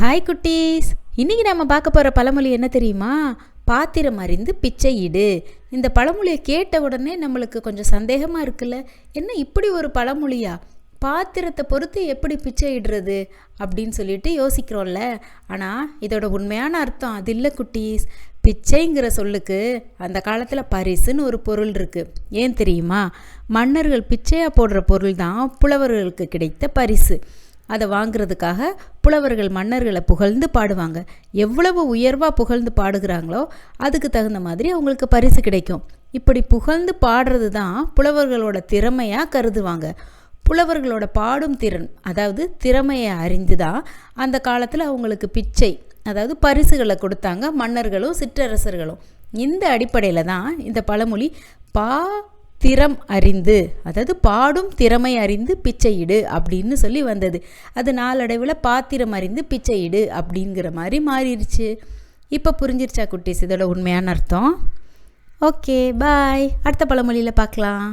Hi குட்டீஸ், இன்றைக்கி நம்ம பார்க்க போகிற பழமொழி என்ன தெரியுமா? பாத்திரம் அறிந்து பிச்சை இடு. இந்த பழமொழியை கேட்ட உடனே நம்மளுக்கு கொஞ்சம் சந்தேகமாக இருக்குல்ல, என்ன இப்படி ஒரு பழமொழியா? பாத்திரத்தை பொறுத்து எப்படி பிச்சை இடுறது அப்படின்னு சொல்லிட்டு யோசிக்கிறோம்ல. ஆனால் இதோட உண்மையான அர்த்தம் அது இல்லை குட்டீஸ். பிச்சைங்கிற சொல்லுக்கு அந்த காலத்தில் பரிசுன்னு ஒரு பொருள் இருக்குது. ஏன் தெரியுமா? மன்னர்கள் பிச்சையாக போடுற பொருள் தான் புலவர்களுக்கு கிடைத்த பரிசு. அதை வாங்கிறதுக்காக புலவர்கள் மன்னர்களை புகழ்ந்து பாடுவாங்க. எவ்வளவு உயர்வாக புகழ்ந்து பாடுகிறாங்களோ அதுக்கு தகுந்த மாதிரி அவங்களுக்கு பரிசு கிடைக்கும். இப்படி புகழ்ந்து பாடுறது தான் புலவர்களோட திறமையாக கருதுவாங்க. புலவர்களோட பாடும் திறன், அதாவது திறமையை அறிந்து தான் அந்த காலத்தில் அவங்களுக்கு பிச்சை, அதாவது பரிசுகளை கொடுத்தாங்க மன்னர்களும் சிற்றரசர்களும். இந்த அடிப்படையில் தான் இந்த பழமொழி திறம் அறிந்து, அதாவது பாடும் திறமை அறிந்து பிச்சையிடு அப்படின்னு சொல்லி வந்தது. அது நாளடைவில் பாத்திரம் அறிந்து பிச்சையிடு அப்படிங்கிற மாதிரி மாறிடுச்சு. இப்போ புரிஞ்சிருச்சா குட்டீஸ் இதோட உண்மையான அர்த்தம்? ஓகே, பாய். அடுத்த பழமொழியில் பார்க்கலாம்.